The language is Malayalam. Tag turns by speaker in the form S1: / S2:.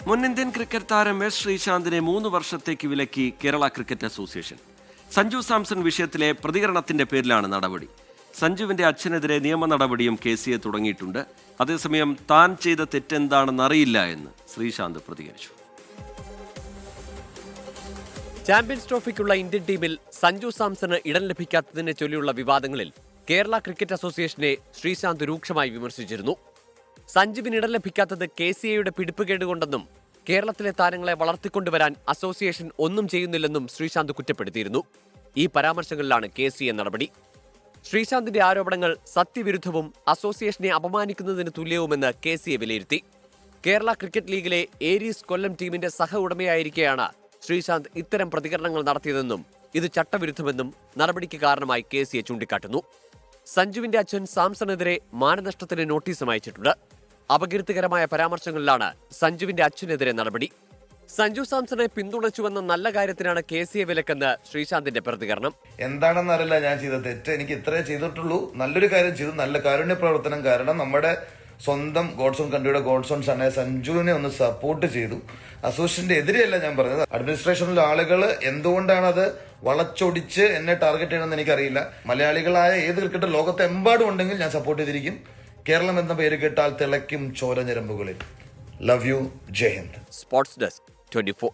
S1: മുൻ ഇന്ത്യൻ ക്രിക്കറ്റ് താരം എസ് ശ്രീശാന്തിനെ 3 വർഷത്തേക്ക് വിലക്കി കേരള ക്രിക്കറ്റ് അസോസിയേഷൻ. സഞ്ജു സാംസൺ വിഷയത്തിലെ പ്രതികരണത്തിന്റെ പേരിലാണ് നടപടി. സഞ്ജുവിന്റെ അച്ഛനെതിരെ നിയമ നടപടിയും KCA തുടങ്ങിയിട്ടുണ്ട്. അതേസമയം താൻ ചെയ്ത തെറ്റെന്താണെന്നറിയില്ല എന്ന് ശ്രീശാന്ത് പ്രതികരിച്ചു.
S2: ചാമ്പ്യൻസ് ട്രോഫിക്കുള്ള ഇന്ത്യൻ ടീമിൽ സഞ്ജു സാംസണ് ഇടം ലഭിക്കാത്തതിനെ ചൊല്ലിയുള്ള വിവാദങ്ങളിൽ കേരള ക്രിക്കറ്റ് അസോസിയേഷനെ ശ്രീശാന്ത് രൂക്ഷമായി വിമർശിച്ചിരുന്നു. സഞ്ജുവിന് ഇടം ലഭിക്കാത്തത് KCAയുടെ പിടിപ്പുകേടുകൊണ്ടെന്നും കേരളത്തിലെ താരങ്ങളെ വളർത്തിക്കൊണ്ടുവരാൻ അസോസിയേഷൻ ഒന്നും ചെയ്യുന്നില്ലെന്നും ശ്രീശാന്ത് കുറ്റപ്പെടുത്തിയിരുന്നു. ഈ പരാമർശങ്ങളിലാണ് KCA നടപടി. ശ്രീശാന്തിന്റെ ആരോപണങ്ങൾ സത്യവിരുദ്ധവും അസോസിയേഷനെ അപമാനിക്കുന്നതിന് തുല്യവുമെന്ന് KCA വിലയിരുത്തി. കേരള ക്രിക്കറ്റ് ലീഗിലെ ഏരീസ് കൊല്ലം ടീമിന്റെ സഹ ഉടമയായിരിക്കെയാണ് ശ്രീശാന്ത് ഇത്തരം പ്രതികരണങ്ങൾ നടത്തിയതെന്നും ഇത് ചട്ടവിരുദ്ധമെന്നും നടപടിക്ക് കാരണമായി KCA ചൂണ്ടിക്കാട്ടുന്നു. സഞ്ജുവിന്റെ അച്ഛൻ സാംസണെതിരെ മാനനഷ്ടത്തിന് നോട്ടീസും അയച്ചിട്ടുണ്ട്. അപകീർത്തികരമായ പരാമർശങ്ങളിലാണ് സഞ്ജുവിന്റെ അച്ഛനെതിരെ നടപടി. സഞ്ജു സാംസണെ പിന്തുണച്ചുവെന്ന നല്ല കാര്യത്തിനാണ് KCA വിലക്കെന്ന് ശ്രീശാന്തിന്റെ പ്രതികരണം.
S3: എന്താണെന്നറിയില്ല ഞാൻ ചെയ്ത തെറ്റ്. എനിക്ക് ഇത്രേ ചെയ്തിട്ടുള്ളൂ. നല്ലൊരു കാര്യം ചെയ്തു, നല്ല കാരുണ്യ പ്രവർത്തനം. കാരണം നമ്മുടെ സ്വന്തം ഗോഡ്സോൺ കൺട്രിയുടെ ഗോഡ്സോൺ സണ്ണെ സഞ്ജുവിനെ ഒന്ന് സപ്പോർട്ട് ചെയ്തു. അസോസിയേഷന്റെ എതിരെയല്ല ഞാൻ പറഞ്ഞത്. അഡ്മിനിസ്ട്രേഷനിലെ ആളുകൾ എന്തുകൊണ്ടാണ് അത് വളച്ചൊടിച്ച് എന്നെ ടാർഗറ്റ് ചെയ്യണമെന്ന് എനിക്കറിയില്ല. മലയാളികളായ ഏത് ക്രിക്കറ്റ് ലോകത്തെമ്പാടും ഉണ്ടെങ്കിൽ ഞാൻ സപ്പോർട്ട് ചെയ്തിരിക്കും. കേരളം എന്ന പേര് കേട്ടാൽ തിളയ്ക്കും ചോര ഞരമ്പുകളിൽ. Love you. ജയ് ഹിന്ദ്.
S2: Sports desk 24.